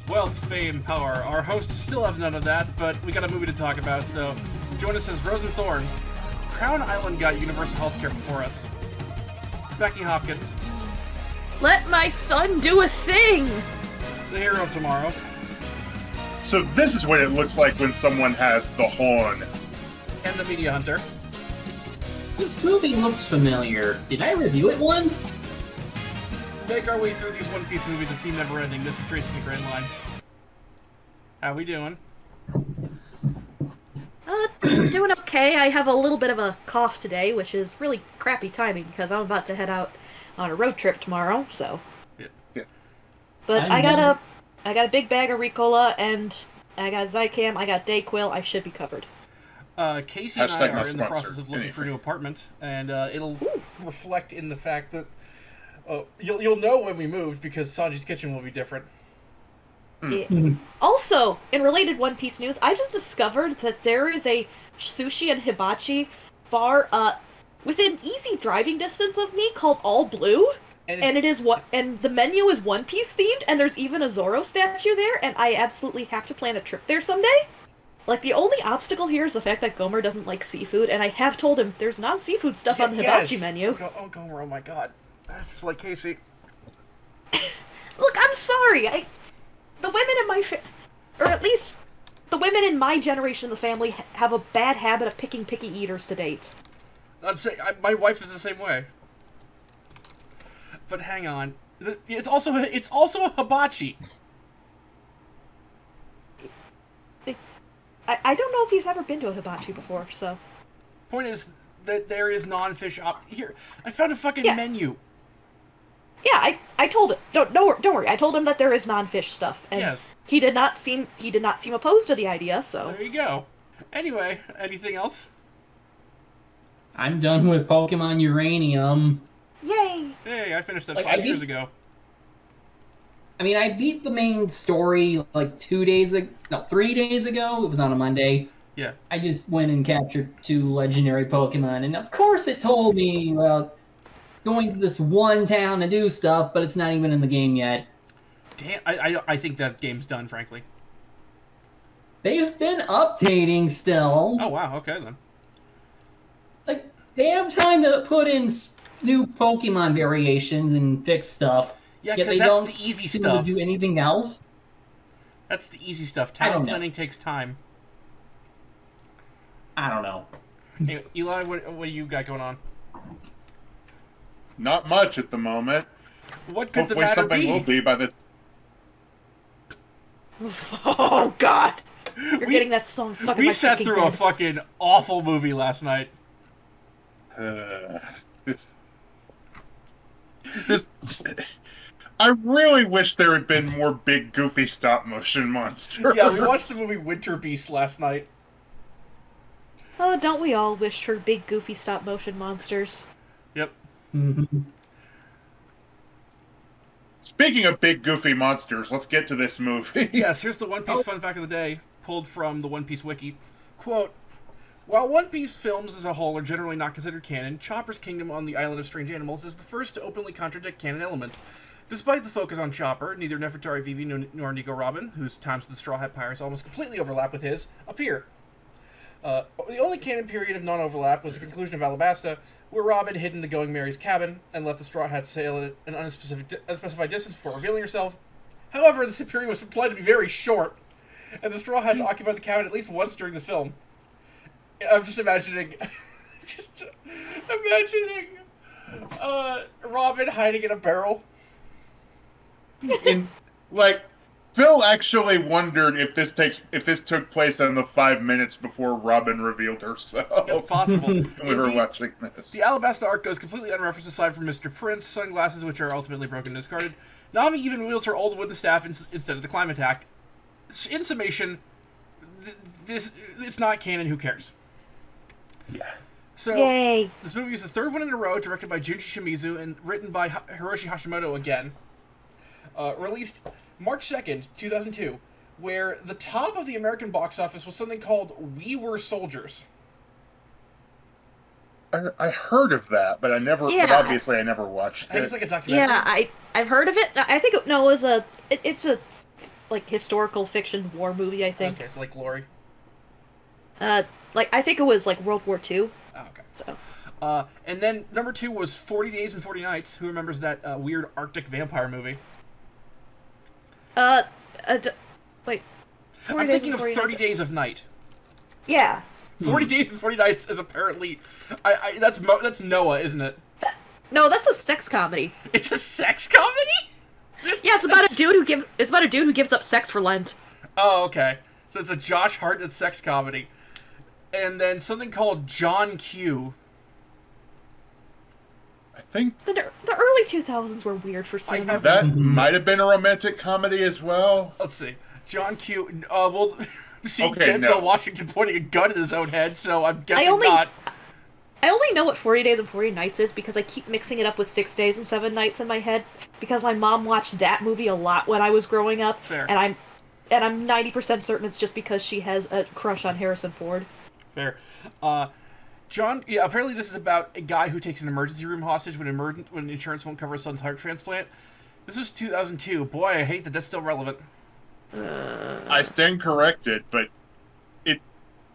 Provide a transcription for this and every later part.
Wealth, fame, power. Our hosts still have none of that, but we got a movie to talk about, so join us as Rose and Thorn. Crown Island got universal healthcare before us. Becky Hopkins. Let my son do a thing! The Hero of Tomorrow. So this is what it looks like when someone has the horn. And the Media Hunter. This movie looks familiar. Did I review it once? Make our way through these One Piece movies that seem never ending. This is Tracy the Grand Line. How we doing? Doing okay. I have a little bit of a cough today, which is really crappy timing because I'm about to head out on a road trip tomorrow, so. Yeah. But I got a big bag of Ricola, and I got Zycam, I got Dayquil, I should be covered. Casey and I Hashtag not are in the process sponsored. of looking Anyway. for a new apartment, and it'll reflect in the fact that you'll know when we moved because Sanji's kitchen will be different. Yeah. Also, in related One Piece news, I just discovered that there is a sushi and hibachi bar within easy driving distance of me called All Blue. And the menu is One Piece themed, and there's even a Zoro statue there, and I absolutely have to plan a trip there someday. Like, the only obstacle here is the fact that Gomer doesn't like seafood, and I have told him there's non-seafood stuff on the hibachi menu. Oh, Gomer, oh my god. That's just like Casey. Look, I'm sorry, the women in my or at least, the women in my generation of the family have a bad habit of picking picky eaters to date. I'm saying, my wife is the same way. But hang on. It's also a hibachi. I don't know if he's ever been to a hibachi before, so. Point is that there is non-fish here. I found a fucking menu. Yeah, I told him. Don't worry. I told him that there is non-fish stuff, and yes. he did not seem opposed to the idea. So there you go. Anyway, anything else? I'm done with Pokemon Uranium. Yay! Hey, I finished that Like, 5 years ago. I mean, I beat the main story like 3 days ago. It was on a Monday. Yeah. I just went and captured 2 legendary Pokemon, and of course it told me about going to this one town to do stuff, but it's not even in the game yet. Damn, I think that game's done, frankly. They've been updating still. Oh, wow, okay then. Like, they have time to put in new Pokemon variations and fix stuff. Yeah, yet because they that's don't the easy seem stuff. to do anything else. That's the easy stuff. I don't Town know. planning takes time. I don't know. Hey, Eli, what do you got going on? Not much at the moment. What could the Hopefully matter something be? will be by the... Oh God! You're getting that song stuck in my We sat fucking through a head. fucking awful movie last night. This... I really wish there had been more big, goofy stop-motion monsters. Yeah, we watched the movie Winter Beast last night. Oh, don't we all wish for big, goofy stop-motion monsters? Yep. Mm-hmm. Speaking of big, goofy monsters, let's get to this movie. Yes, here's the One Piece fun fact of the day, pulled from the One Piece wiki. Quote, while One Piece films as a whole are generally not considered canon, Chopper's kingdom on the Island of Strange Animals is the first to openly contradict canon elements. Despite the focus on Chopper, neither Nefertari Vivi nor Nico Robin, whose times with the Straw Hat Pirates almost completely overlap with his, appear. The only canon period of non-overlap was the conclusion of Alabasta, where Robin hid in the Going Mary's cabin and let the Straw Hats sail at an unspecified distance before revealing herself. However, this period was implied to be very short, and the Straw Hats occupied the cabin at least once during the film. I'm just imagining... Robin hiding in a barrel. Phil actually wondered if this took place in the 5 minutes before Robin revealed herself. That's possible. when we were Indeed, watching this. The Alabasta arc goes completely unreferenced aside from Mr. Prince, sunglasses which are ultimately broken and discarded. Nami even wields her old wooden staff instead of the climb attack. In summation, it's not canon, who cares? Yeah. So, Yay! This movie is the third one in a row, directed by Junji Shimizu and written by Hiroshi Hashimoto again. Released March 2nd, 2002, where the top of the American box office was something called We Were Soldiers. I heard of that, but but obviously I never watched I think it. it's like a documentary. Yeah, I've heard of it. I think it was it's a like historical fiction war movie, I think. Okay, so like Glory. Like I think it was like World War II. Oh, okay. So And then number 2 was 40 Days and 40 Nights. Who remembers that weird Arctic vampire movie? wait. I'm thinking of 30 Days of Night. Yeah. 40 Days and 40 Nights is apparently, that's Noah, isn't it? No, that's a sex comedy. It's a sex comedy? Yeah, it's about a dude who gives up sex for Lent. Oh, okay. So it's a Josh Hartnett sex comedy. And then something called John Q. I think The early 2000s were weird for cinema. that might have been a romantic comedy as well. Let's see. John Q. Well, see Okay, Denzel no. Washington pointing a gun at his own head, so I'm guessing not. I only know what 40 Days and 40 Nights is because I keep mixing it up with 6 Days and 7 Nights in my head because my mom watched that movie a lot when I was growing up. Fair. And I'm 90% certain it's just because she has a crush on Harrison Ford. Fair. John, yeah, apparently this is about a guy who takes an emergency room hostage when insurance won't cover his son's heart transplant. This was 2002. Boy, I hate that that's still relevant. I stand corrected, but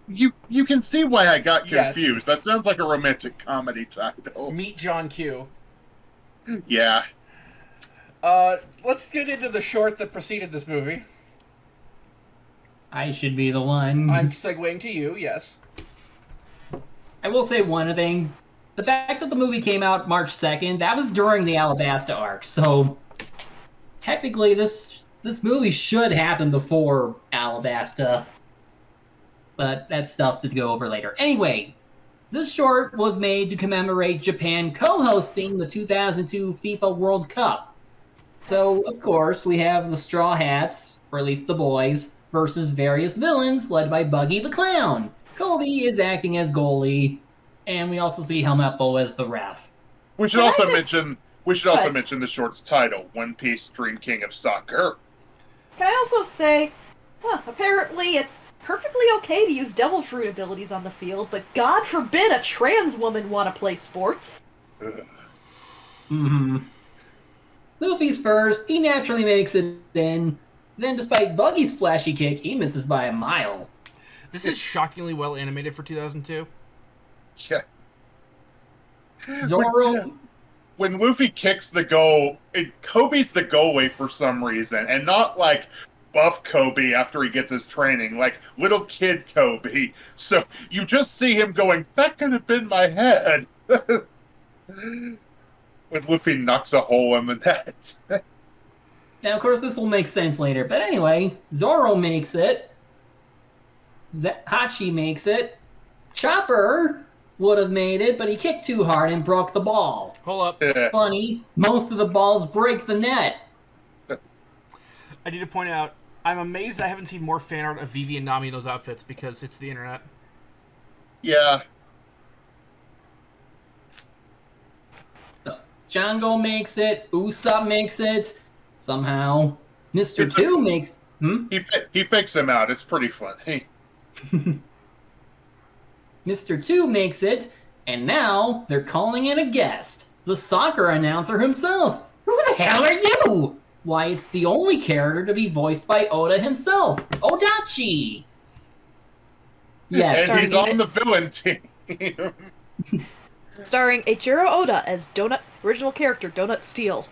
you can see why I got Yes. confused. That sounds like a romantic comedy title. Meet John Q. Yeah. Let's get into the short that preceded this movie. I should be the one. I'm segueing to you, yes. I will say one thing. The fact that the movie came out March 2nd, that was during the Alabasta arc. So technically this movie should happen before Alabasta. But that's stuff to go over later. Anyway, this short was made to commemorate Japan co-hosting the 2002 FIFA World Cup. So, of course, we have the Straw Hats, or at least the boys, versus various villains led by Buggy the Clown. Kobe is acting as goalie, and we also see Helmeppo as the ref. We should also mention the short's title, One Piece Dream King of Soccer. Can I also say, apparently it's perfectly okay to use devil fruit abilities on the field, but God forbid a trans woman want to play sports. Luffy's first, he naturally makes it in. Then, despite Buggy's flashy kick, he misses by a mile. This is shockingly well animated for 2002. Yeah. Zoro... When Luffy kicks the goal, Kobe's the goalie for some reason, and not like buff Kobe after he gets his training, like little kid Kobe. So you just see him going, that could have been my head. When Luffy knocks a hole in the net. Now, of course, this will make sense later, but anyway, Zoro makes it. Hachi makes it. Chopper would have made it, but he kicked too hard and broke the ball. Hold up. Funny, most of the balls break the net. I need to point out, I'm amazed I haven't seen more fan art of Vivi and Nami in those outfits because it's the internet. Yeah. Django makes it. Usopp makes it. Somehow. Mr. It's 2 makes... He fakes him out. It's pretty funny. Mr. 2 makes it, and now they're calling in a guest. The soccer announcer himself. Who the hell are you? Why, it's the only character to be voiced by Oda himself, Odachi. Yes, And he's on the villain team. Starring Eiichiro Oda as original character Donut Steel.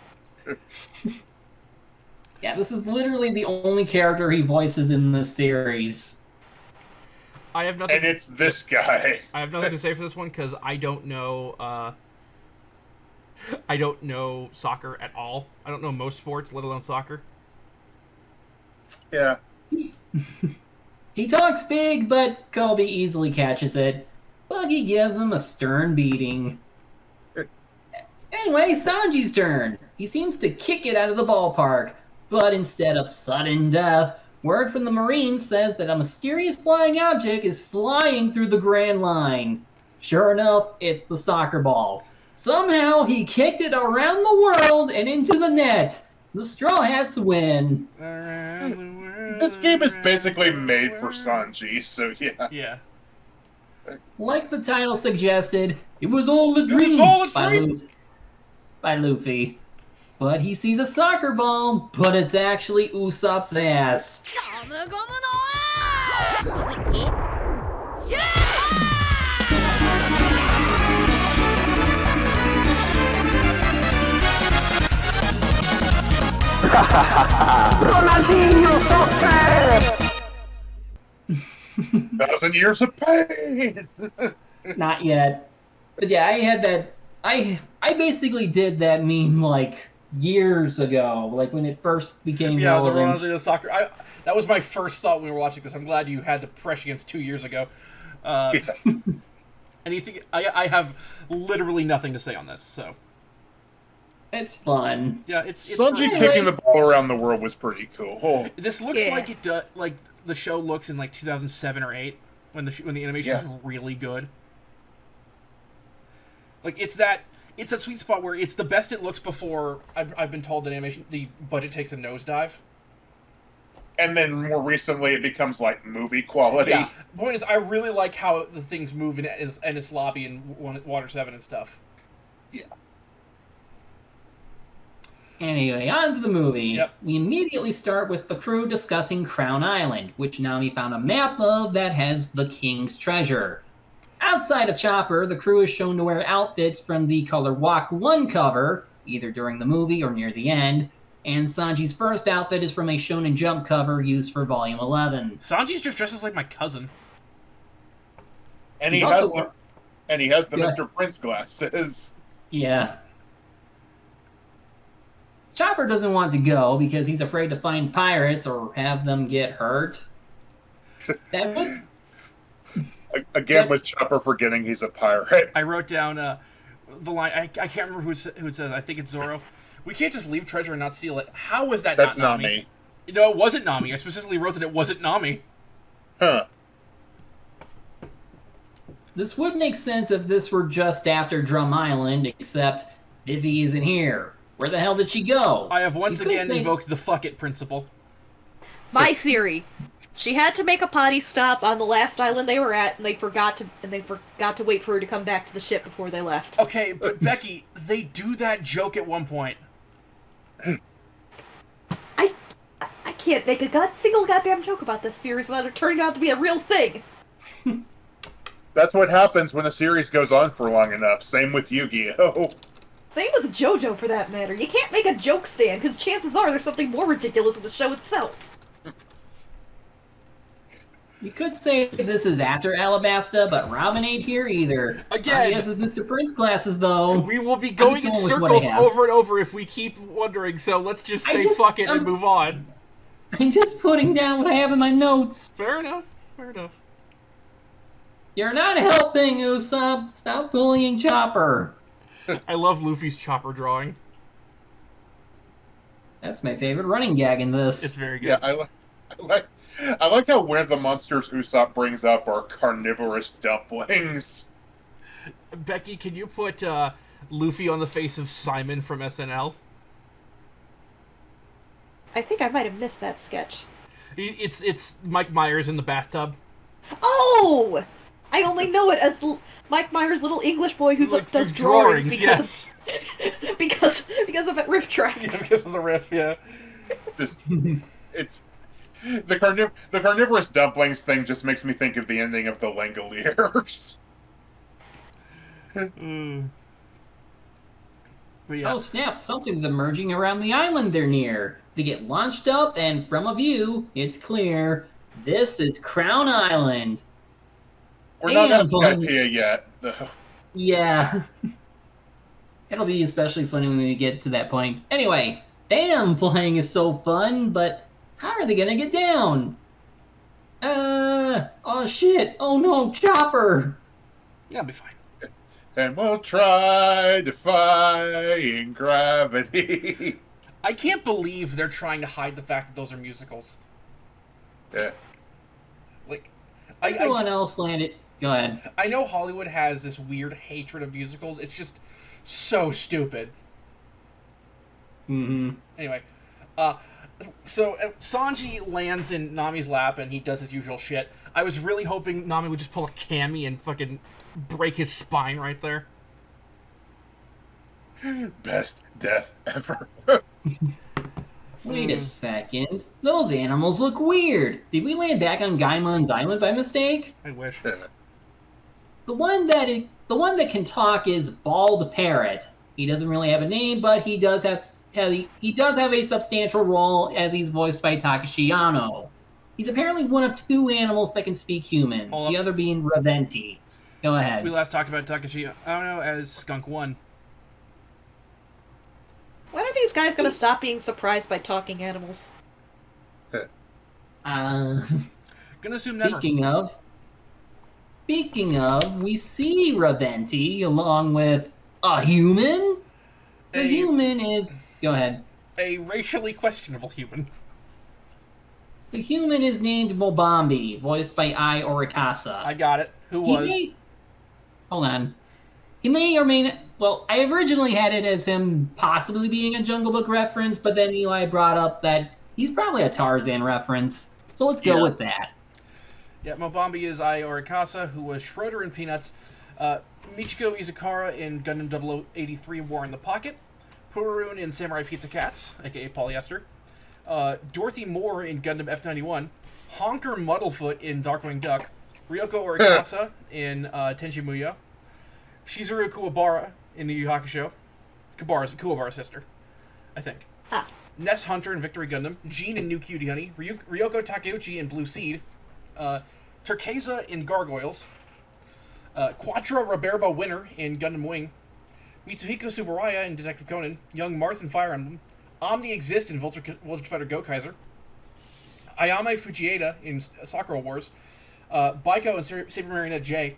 Yeah, this is literally the only character he voices in this series. I have nothing. And it's this guy. I have nothing to say for this one because I don't know. I don't know soccer at all. I don't know most sports, let alone soccer. Yeah. He talks big, but Kobe easily catches it. Buggy gives him a stern beating. Anyway, Sanji's turn. He seems to kick it out of the ballpark, but instead of sudden death, word from the Marines says that a mysterious flying object is flying through the Grand Line. Sure enough, it's the soccer ball. Somehow, he kicked it around the world and into the net. The Straw Hats win. This game is basically made for Sanji, so yeah. Yeah. Like the title suggested, it was all a dream, all a dream. by Luffy. but he sees a soccer ball, but it's actually Usopp's ass. Ronaldinho Soccer! 1,000 years of pain. Not yet. But yeah, I had that. I basically did that meme like years ago, like when it first became Yeah, relevant. the Ronaldinho soccer. That was my first thought when we were watching this. I'm glad you had the prescience 2 years ago. Anything? I have literally nothing to say on this. So It's fun. yeah, it's Sanji pretty- kicking the ball around the world was pretty cool. This looks Yeah. like it does, like the show looks in like 2007 or 8 when the animation is really good. Like it's that sweet spot where it's the best it looks before I've been told that animation the budget takes a nosedive. And then more recently, it becomes like movie quality. Yeah. The point is, I really like how the things move in its lobby and Water 7 and stuff. Anyway, on to the movie. Yep. We immediately start with the crew discussing Crown Island, which Nami found a map of that has the King's Treasure. Outside of Chopper, the crew is shown to wear outfits from the Color Walk 1 cover, either during the movie or near the end, and Sanji's first outfit is from a Shonen Jump cover used for Volume 11. Sanji's just dresses like my cousin. And he He's has also- the Yeah. Mr. Prince glasses. Yeah. Chopper doesn't want to go because he's afraid to find pirates or have them get hurt. That would... Again, with Chopper forgetting he's a pirate. I wrote down the line. I can't remember who it says. I think it's Zoro. We can't just leave treasure and not steal it. How was that That's not not Nami? me. No, it wasn't Nami. I specifically wrote that it wasn't Nami. Huh. This would make sense if this were just after Drum Island, except Vivi isn't here. Where the hell did she go? I have once You could again say- invoked the fuck it principle. My theory. She had to make a potty stop on the last island they were at, and they forgot to wait for her to come back to the ship before they left. Okay, but Becky, they do that joke at one point. I can't make a single goddamn joke about this series without it turning out to be a real thing. That's what happens when a series goes on for long enough. Same with Yu-Gi-Oh! Same with JoJo, for that matter. You can't make a joke stand, because chances are there's something more ridiculous in the show itself. You could say this is after Alabasta, but Robin ain't here either. Again. Yes, with Mr. Prince glasses, though. We will be going in going with what I circles have. over and over if we keep wondering, so let's just say fuck it and move on. I'm just putting down what I have in my notes. Fair enough. Fair enough. You're not helping, Usopp. Stop bullying Chopper. I love Luffy's chopper drawing. That's my favorite running gag in this. It's very good. Yeah, I like how one of the monsters Usopp brings up are carnivorous dumplings. Becky, can you put Luffy on the face of Simon from SNL? I think I might have missed that sketch. It's Mike Myers in the bathtub. Oh! I only know it as Mike Myers' little English boy who Like, does through drawings yes. because of it riff tracks. Because of the riff, yeah. It's the carnivorous dumplings thing just makes me think of the ending of the Langoliers. But yeah. Oh snap, something's emerging around the island they're near. They get launched up, and from a view, it's clear. This is Crown Island. We're not Damn, at Skypiea yet, though. Yeah. It'll be especially funny when we get to that point. Anyway, damn, flying is so fun, but how are they gonna get down? Oh shit, oh no, Chopper! Yeah, I'll be fine. And we'll try defying gravity. I can't believe they're trying to hide the fact that those are musicals. Yeah. Like, Everyone else landed. Go ahead. I know Hollywood has this weird hatred of musicals. It's just so stupid. Mm-hmm. Anyway, so Sanji lands in Nami's lap and he does his usual shit. I was really hoping Nami would just pull a Cammy and fucking break his spine right there. Best death ever. Wait a second. Those animals look weird. Did we land back on Gaimon's island by mistake? I wish. The one that can talk is Bald Parrot. He doesn't really have a name, but he does have a substantial role as he's voiced by Takashi Yano. He's apparently one of two animals that can speak human, the other being Raventi. Go ahead. We last talked about Takashi Yano as Skunk 1. When are these guys gonna stop being surprised by talking animals? Gonna assume never. Speaking of, we see Raventi along with a human. The human is... Go ahead. A racially questionable human. The human is named Mobambi, voiced by Ai Orikasa. I got it. Who was? Hold on. He may or may not... Well, I originally had it as him possibly being a Jungle Book reference, but then Eli brought up that he's probably a Tarzan reference. So let's go with that. Yeah, Mobambi is Ai Orikasa, who was Schroeder in Peanuts, Michiko Izukara in Gundam 0083 War in the Pocket, Purun in Samurai Pizza Cats, aka Polyester, Dorothy Moore in Gundam F91, Honker Muddlefoot in Darkwing Duck, Ryoko Orikasa in Tenchi Muyo, Shizuru Kuwabara in the Yu Yu Hakusho. Kuwabara's sister, I think. Ness Hunter in Victory Gundam, Jean in New Cutie Honey, Ryoko Takeuchi in Blue Seed, Turquesa in Gargoyles, Quattro Roberbo Winner in Gundam Wing, Mitsuhiko Tsuburaya in Detective Conan, Young Marth in Fire Emblem, Omni Exist in Voltage Fighter Gokaiser, Ayame Fujieda in Sakura Wars, Baiko in Saber Marionette J,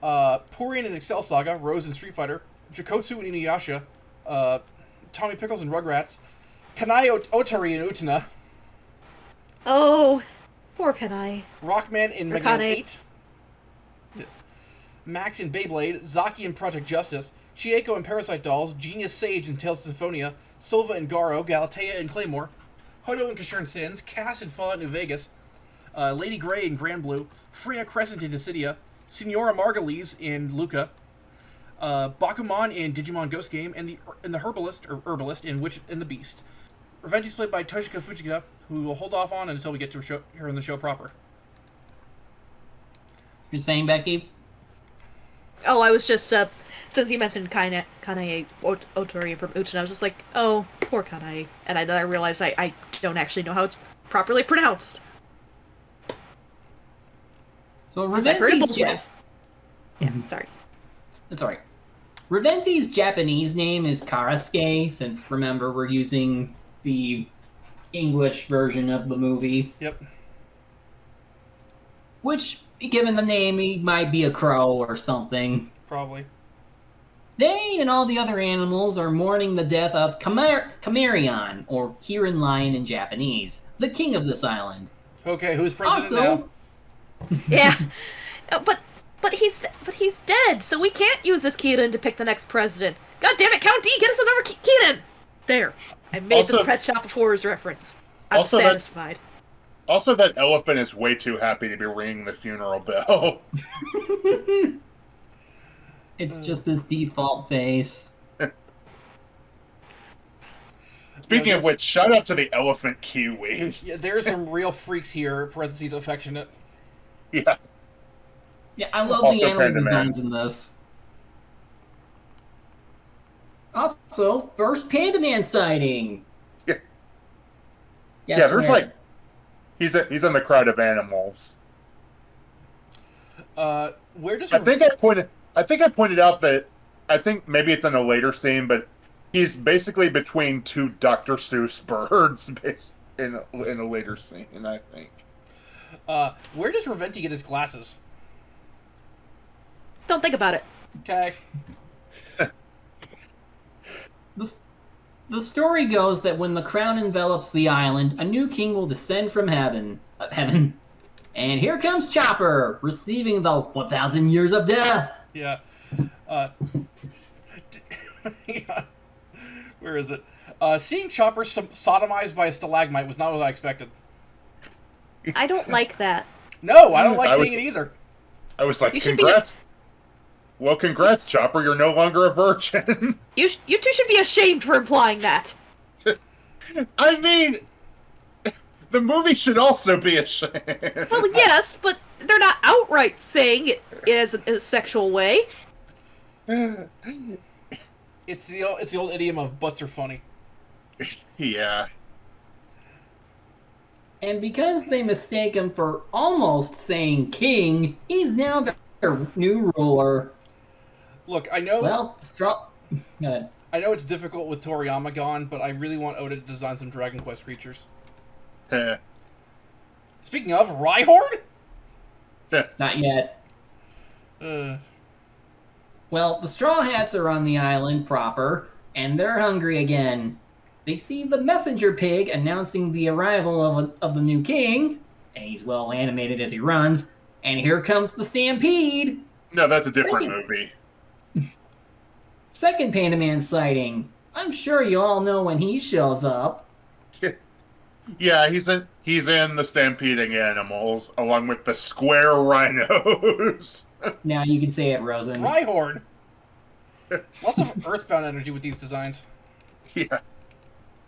Purian in Excel Saga, Rose in Street Fighter, Jakotsu in Inuyasha, Tommy Pickles in Rugrats, Kanai Otari in Utena. Oh, poor Kanai. Rockman in Mega Man 8. Max in Beyblade, Zaki in Project Justice, Chieko in Parasite Dolls, Genius Sage in Tales of Symphonia, Silva in Garo, Galatea in Claymore, Hodo in Concerned Sins, Cass in Fallout New Vegas, Lady Grey in Grand Blue, Freya Crescent in Dissidia, Signora Margulies in Luca, Bakuman in Digimon Ghost Game, and the Herbalist in Witch and the Beast. Raventi's played by Toshika Fujika, who will hold off on until we get to her in the show proper. You're saying, Becky? Oh, I was just, since you mentioned Kanae Otori from Utena, I was just like, oh, poor Kanae. And then I realized I don't actually know how it's properly pronounced. So I've heard it both Raventi's ways. Yeah, sorry. That's alright. Raventi's Japanese name is Karasuke, since, remember, we're using the English version of the movie. Yep. Which, given the name, he might be a crow or something. Probably. They and all the other animals are mourning the death of Kamarion, or Kirin Lion in Japanese, the king of this island. Okay, who's president Also, now? Yeah, but he's dead, so we can't use this Kirin to pick the next president. God damn it, Count D, get us another Kirin! There, I made this Pet Shop of Horrors reference. I'm satisfied. Also, that elephant is way too happy to be ringing the funeral bell. It's just his default face. Speaking of which, shout out to the elephant kiwi. Yeah, there's some real freaks here, parentheses affectionate. Yeah. Yeah, I love Also the animal Panda Man. designs in this. Also, first Panda Man sighting. Yeah. Yes, Yeah, there's where? like he's in the crowd of animals. Where does I think I pointed out that I think maybe it's in a later scene, but he's basically between two Dr. Seuss birds in a later scene, I think. Where does Raventi get his glasses? Don't think about it. Okay. The story goes that when the crown envelops the island, a new king will descend from heaven. And here comes Chopper, receiving the 1,000 years of death. Yeah. Yeah. Where is it? Seeing Chopper sodomized by a stalagmite was not what I expected. I don't like that. No, I don't like seeing it either. I was like, You should be- congrats. Well, congrats, Chopper. You're no longer a virgin. You two should be ashamed for implying that. I mean, the movie should also be ashamed. Well, yes, but they're not outright saying it as a sexual way. It's the old idiom of butts are funny. Yeah. And because they mistake him for almost saying king, he's now their new ruler. Look, I know. Well, straw. Go ahead. I know it's difficult with Toriyama gone, but I really want Oda to design some Dragon Quest creatures. Speaking of, Rhyhorn? Not yet. Well, the Straw Hats are on the island proper, and they're hungry again. They see the messenger pig announcing the arrival of the new king, and he's well animated as he runs, and here comes the stampede. No, that's a different movie. Second Panda Man sighting. I'm sure you all know when he shows up. Yeah, he's in the stampeding animals along with the square rhinos. Now you can say it, Rosen. Rhyhorn! Lots of Earthbound energy with these designs. Yeah.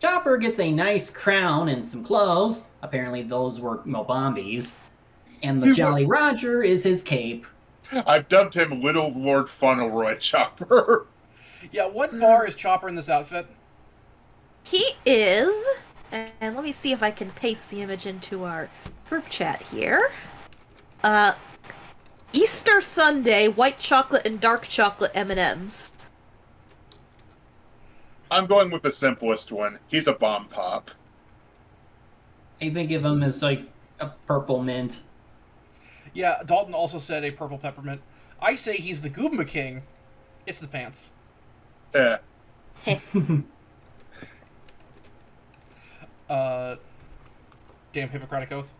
Chopper gets a nice crown and some clothes. Apparently those were Mobambi's. And the Jolly Roger is his cape. I've dubbed him Little Lord Fauntleroy Chopper. Yeah, what bar is Chopper in this outfit? He is, and let me see if I can paste the image into our group chat here. Easter Sunday, white chocolate and dark chocolate M&Ms. I'm going with the simplest one. He's a bomb pop. I think of him as like a purple mint. Yeah, Dalton also said a purple peppermint. I say he's the Goomba King. It's the pants. Yeah. Damn Hippocratic Oath.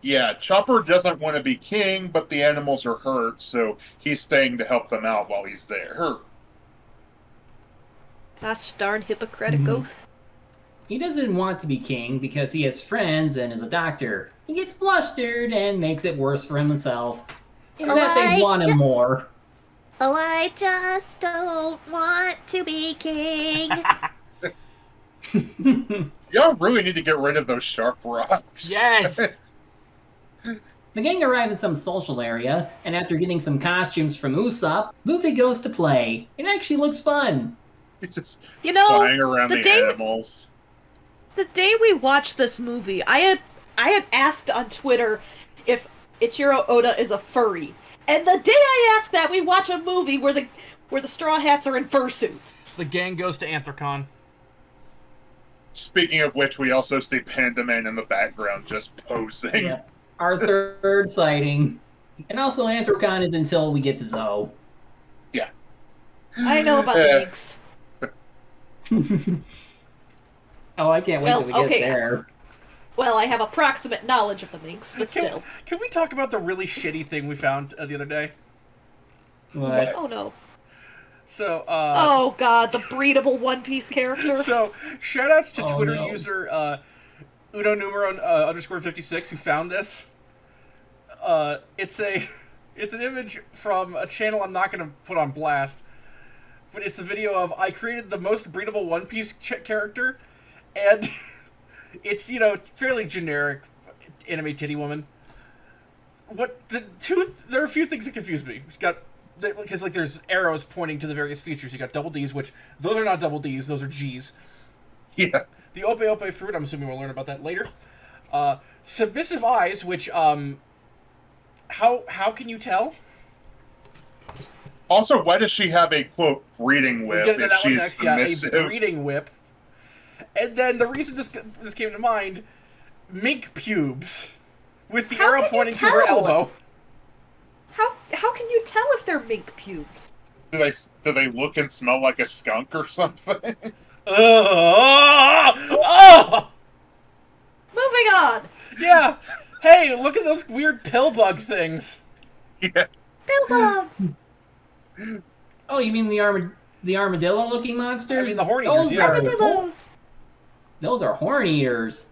Yeah, Chopper doesn't want to be king, but the animals are hurt, so he's staying to help them out while he's there. Gosh darn Hippocratic Oath. He doesn't want to be king because he has friends and is a doctor. He gets flustered and makes it worse for himself. In that they want him more. Oh, I just don't want to be king. Y'all really need to get rid of those sharp rocks. Yes! The gang arrive in some social area, and after getting some costumes from Usopp, Luffy goes to play. It actually looks fun. He's just You know, flying around the animals. The day we watched this movie, I had asked on Twitter if Ichiro Oda is a furry. And the day I asked that, we watch a movie where the Straw Hats are in fursuits. The gang goes to Anthrocon. Speaking of which, we also see Panda Man in the background just posing. Yep. Our third sighting. And also Anthrocon is until we get to Zoe. Yeah. I know about the minks. Oh, I can't wait till we get okay. there. Well, I have approximate knowledge of the minks, but still. Can we talk about the really shitty thing we found the other day? What? Oh no. So, oh god, the breedable One Piece character. So, shoutouts to Twitter no. user Uno Numero _56 who found this. It's an image from a channel I'm not going to put on blast, but it's a video of I created the most breedable One Piece character, and it's fairly generic anime titty woman. There are a few things that confuse me. It's got because there's arrows pointing to the various features. You got double D's, which those are not double D's, those are G's. Yeah. The Ope Ope fruit, I'm assuming we'll learn about that later. Submissive eyes, which how can you tell? Also, why does she have a quote breeding whip if she's submissive? Yeah, a breeding whip. And then the reason this came to mind, mink pubes, with the arrow pointing to her elbow. How can you tell if they're mink pubes? Do they look and smell like a skunk or something? Moving on. Yeah. Hey, look at those weird pill bug things. Yeah. Pill bugs. Oh, you mean the armadillo-looking monsters? I mean the horn eaters. Those are horn eaters.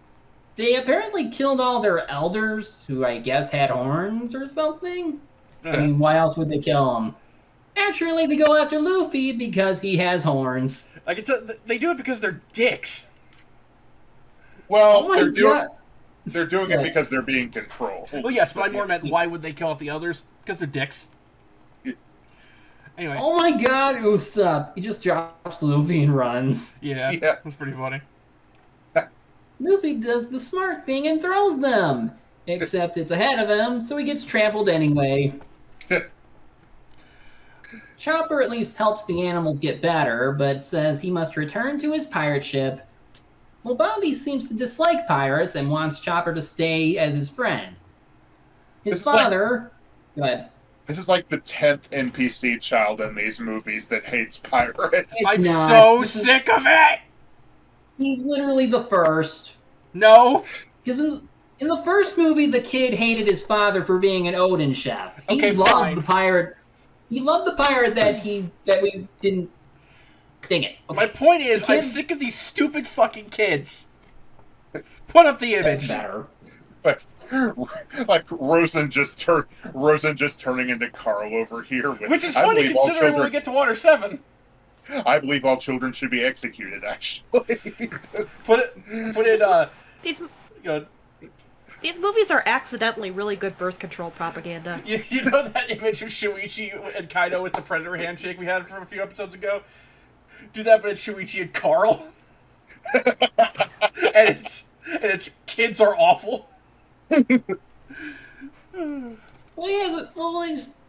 They apparently killed all their elders, who I guess had horns or something. I mean, why else would they kill them? Naturally, they go after Luffy because he has horns. Like they do it because they're dicks. Well, Oh my they're doing it because they're being controlled. Well, yes, but I more meant why would they kill off the others? Because they're dicks. Anyway. Oh my god, Usopp. He just drops Luffy and runs. Yeah, that's pretty funny. Luffy does the smart thing and throws them. Except it's ahead of him, so he gets trampled anyway. Chopper at least helps the animals get better, but says he must return to his pirate ship. Well, Bobby seems to dislike pirates and wants Chopper to stay as his friend. His father... Go ahead. This is like the 10th NPC child in these movies that hates pirates. I'm so sick of it! He's literally the first. No. Because in the first movie, the kid hated his father for being an Odin chef. He loved the pirate. He loved the pirate that we didn't. Dang it. Okay. My point is, I'm sick of these stupid fucking kids. Put up the image. That's better. Like Rosen just turning into Carl over here. Which is funny considering when we get to Water 7. I believe all children should be executed, actually. These movies are accidentally really good birth control propaganda. You know that image of Shuichi and Kaido with the Predator handshake we had from a few episodes ago? Do that, but it's Shuichi and Carl. and it's kids are awful.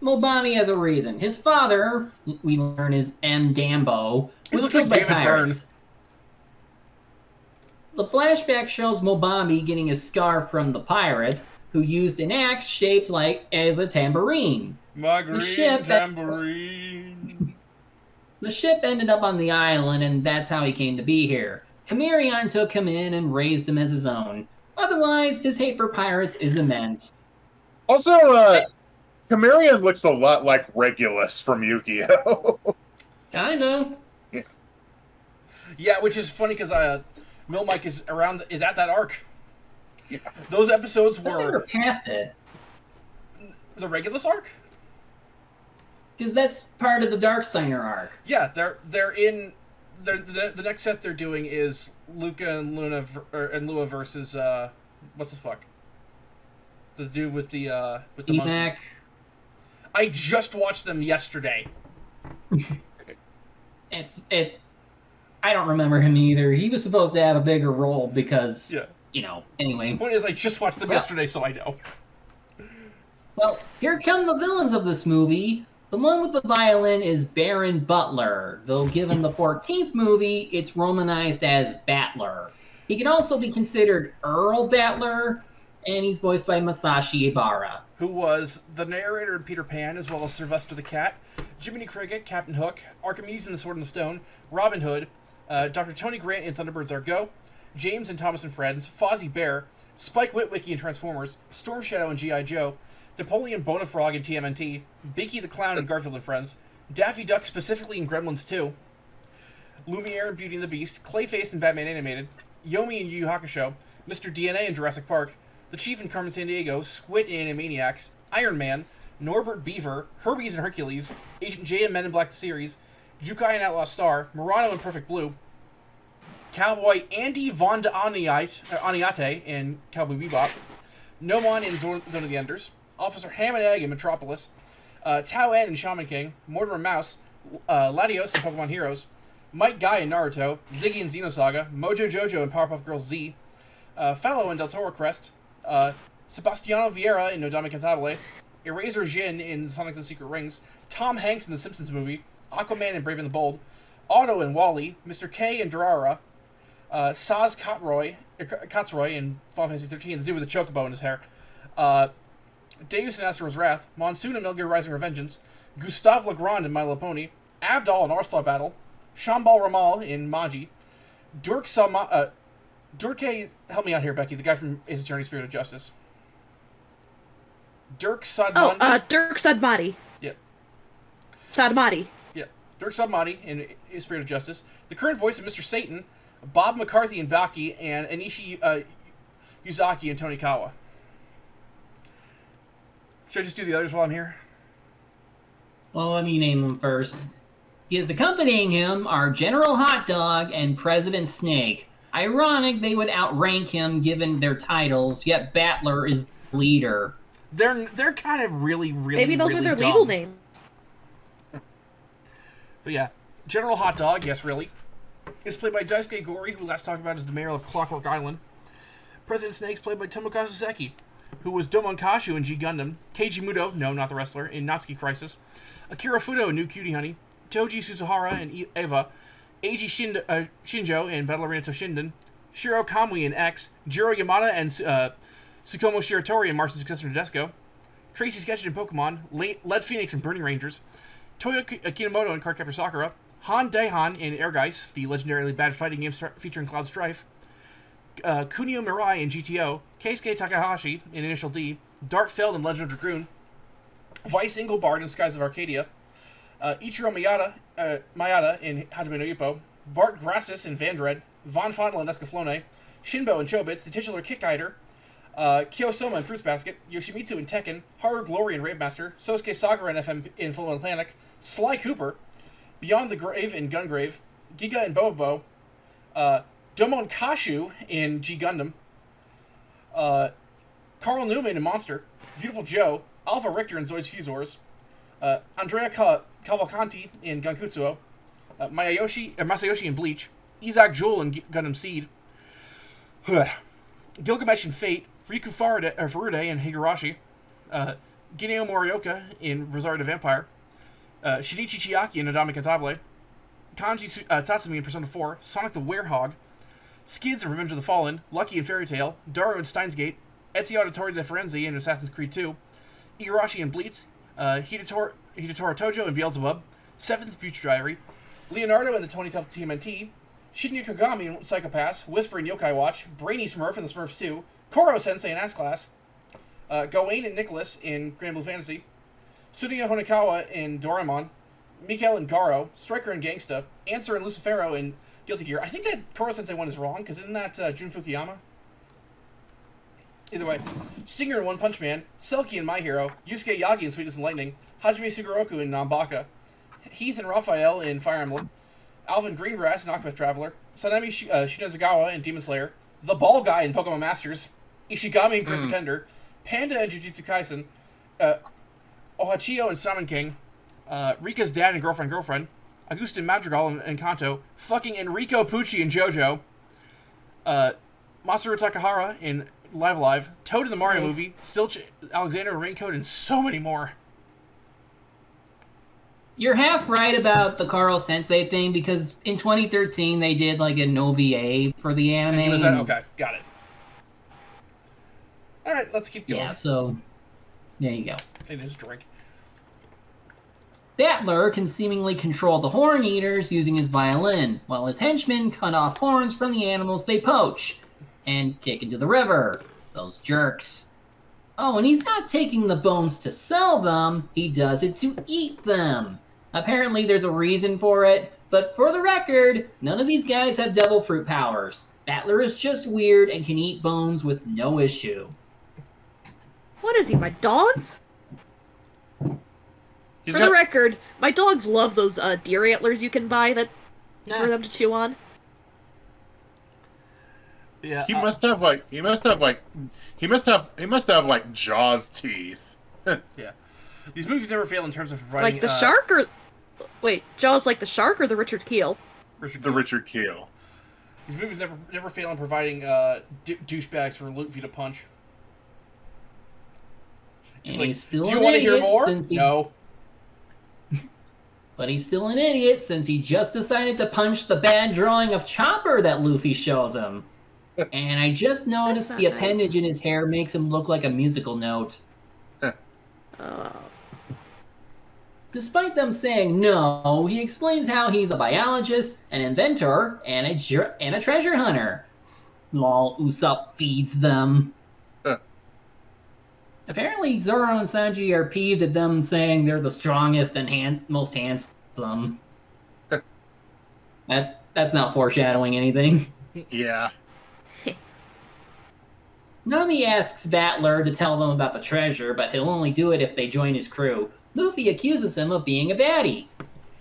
Mobani has a reason. His father, we learn, is M. Dambo, was killed by pirates. The flashback shows Mobami getting a scar from the pirate, who used an axe shaped as a tambourine. My green tambourine. The ship ended up on the island, and that's how he came to be here. Chimerion took him in and raised him as his own. Otherwise, his hate for pirates is immense. Also, Chimerion looks a lot like Regulus from Yu-Gi-Oh! Kinda. Yeah, which is funny because Mill Mike is at that arc. Yeah. Those episodes were... never past it. The Regulus arc? Because that's part of the Darksigner arc. Yeah, they're in... The next set they're doing is Luca and Lua versus what's the fuck? The dude with the monkey. I just watched them yesterday. I don't remember him either. He was supposed to have a bigger role because anyway. The point is I just watched them yesterday, so I know. Well, here come the villains of this movie. The one with the violin is Baron Butler, though given the 14th movie, it's romanized as Battler. He can also be considered Earl Battler, and he's voiced by Masashi Ibara. Who was the narrator in Peter Pan, as well as Sylvester the Cat, Jiminy Cricket, Captain Hook, Archimedes in The Sword and the Stone, Robin Hood, Dr. Tony Grant in Thunderbirds Are Go, James and Thomas and Friends, Fozzie Bear, Spike Witwicky in Transformers, Storm Shadow in G.I. Joe, Napoleon Bonafrog in TMNT, Binky the Clown in Garfield and Friends, Daffy Duck specifically in Gremlins 2, Lumiere in Beauty and the Beast, Clayface in Batman Animated, Yomi in Yu Yu Hakusho, Mr. DNA in Jurassic Park, The Chief in Carmen Sandiego, Squid in Animaniacs, Iron Man, Norbert Beaver, Herbies in Hercules, Agent J in Men in Black the Series, Jukai in Outlaw Star, Murano in Perfect Blue, Cowboy Andy Von de Aniate in Cowboy Bebop, Nomon in Zone of the Enders, Officer Ham and Egg in Metropolis, Tao En in Shaman King, Mortimer Mouse, Latios in Pokemon Heroes, Mike Guy in Naruto, Ziggy in Xenosaga, Mojo Jojo in Powerpuff Girls Z, Fallow in Del Toro Crest, Sebastiano Vieira in Nodame Cantabile, Eraser Jin in Sonic the Secret Rings, Tom Hanks in The Simpsons Movie, Aquaman in Brave and the Bold, Otto in Wall-E, Mr. K in Durara, Saz Kotzroy in Final Fantasy 13, the dude with the chocobo in his hair, Deus in Astro's Wrath, Monsoon in Metal Gear Rising Revengeance, Gustave Legrand in My Little Pony, Avdol in Arstar Battle, Shambal Ramal in Maji, Durke, help me out here, Becky, the guy from Ace Attorney Spirit of Justice. Dirk Sadmadi. Dirk Sadmadi. Yeah. Sadmadi. Yeah. Dirk Sadmadi in Spirit of Justice. The current voice of Mr. Satan, Bob McCarthy in Baki, and Anishi Yuzaki, and Tonikawa. Should I just do the others while I'm here? Well, let me name them first. Because accompanying him are General Hot Dog and President Snake. Ironic they would outrank him given their titles, yet Battler is the leader. They're kind of really Maybe those really are their dumb. legal names. But yeah, General Hot Dog, yes, really, is played by Daisuke Gori, who last talked about as the mayor of Clockwork Island. President Snake's played by Tomokazu Seki, who was Domon Kashu in G Gundam, Keiji Muto, no, not the wrestler, in Natsuki Crisis, Akira Fudo in New Cutie Honey, Toji Suzuhara in Eva, Eiji Shinjo in Battle Arena Toshinden, Shiro Kamui in X, Jiro Yamada and Tsukumo Shiratori in Mars' Successor Nadesco, Tracy Sketched in Pokemon, Lead Phoenix in Burning Rangers, Toyo Kinomoto in Cardcaptor Sakura, Han Daihan in Airgeist, the legendarily bad fighting game featuring Cloud Strife, Kunio Mirai in GTO, Keisuke Takahashi in Initial D, Dart Feld in Legend of Dragoon, Vice Engelbard in Skies of Arcadia, Ichiro Mayada in Hajime no Ippo, Bart Grassus in Vandred, Von Fondle in Escaflowne, Shinbo in Chobits, the titular Kick Hider, Kyosoma in Fruits Basket, Yoshimitsu in Tekken, Haru Glory in Ravemaster, Sosuke Sagara in FM in Full Metal Panic, Sly Cooper, Beyond the Grave in Gungrave, Giga in Bobo, Domon Kashu in G Gundam, Carl Newman in Monster, Beautiful Joe, Alpha Richter in Zoid's Fusors, Andrea Cavalcanti in Gankutsuo, Masayoshi in Bleach, Isaac Jewel in Gundam Seed, Gilgamesh in Fate, Riku Furude in Higurashi, Gineo Morioka in Rosario the Vampire, Shinichi Chiaki in Nadame Cantabile, Kanji Tatsumi in Persona 4, Sonic the Werehog, Skids in Revenge of the Fallen, Lucky in Fairy Tail, Daru in Steins Gate, Ezio Auditore de Firenze in Assassin's Creed 2, Igarashi in Bleach, Hidetora Tojo in Beelzebub, Seventh Future Diary, Leonardo in the 2012 TMNT, Shinya Kagami in Psychopaths, Whisper in Yokai Watch, Brainy Smurf in the Smurfs 2, Koro Sensei in S-Class, Gawain and Nicholas in Grand Blue Fantasy, Tsuruya Honekawa in Doraemon, Mikael in Garo, Striker in Gangsta, Answer and Lucifero in Guilty Gear. I think that Koro Sensei one is wrong, because isn't that Jun Fukuyama? Either way, Stinger in One Punch Man, Selkie in My Hero, Yusuke Yagi in Sweetness and Lightning, Hajime Sugoroku in Nambaka, Heath and Raphael in Fire Emblem, Alvin Greengrass in Octopath Traveler, Sanemi Shinazagawa in Demon Slayer, The Ball Guy in Pokemon Masters, Ishigami in Crypt Pretender, Panda in Jujutsu Kaisen, Ohachiyo in Shaman King, Rika's dad in Girlfriend, Agustin Madrigal in Kanto, fucking Enrico Pucci in JoJo, Masaru Takahara in Live, Toad in the Mario movie, Silch Alexander in Raincoat, and so many more. You're half right about the Carl Sensei thing, because in 2013 they did like an OVA for the anime. And he was okay, got it. Alright, let's keep going. Yeah, so there you go. Take this drink. Battler can seemingly control the Horn Eaters using his violin, while his henchmen cut off horns from the animals they poach and kick into the river. Those jerks. Oh, and he's not taking the bones to sell them, he does it to eat them. Apparently there's a reason for it, but for the record, none of these guys have devil fruit powers. Battler is just weird and can eat bones with no issue. What is he, my dogs? For the record, my dogs love those deer antlers you can buy that for them to chew on. Yeah, He must have like Jaws teeth. yeah. These movies never fail in terms of providing Like the shark, or wait, Jaws like the shark or the Richard Keel? Richard Keel. These movies never fail in providing douchebags for Luffy to punch. And It's like, he's still do you an want to hear idiot more? since he- No. But he's still an idiot since he just decided to punch the bad drawing of Chopper that Luffy shows him. And I just noticed not the nice. appendage in his hair makes him look like a musical note. Despite them saying no, he explains how he's a biologist, an inventor, and a treasure hunter. Lol, Usopp feeds them. Apparently, Zoro and Sanji are peeved at them saying they're the strongest and most handsome. That's not foreshadowing anything. Yeah. Nami asks Battler to tell them about the treasure, but he'll only do it if they join his crew. Luffy accuses him of being a baddie.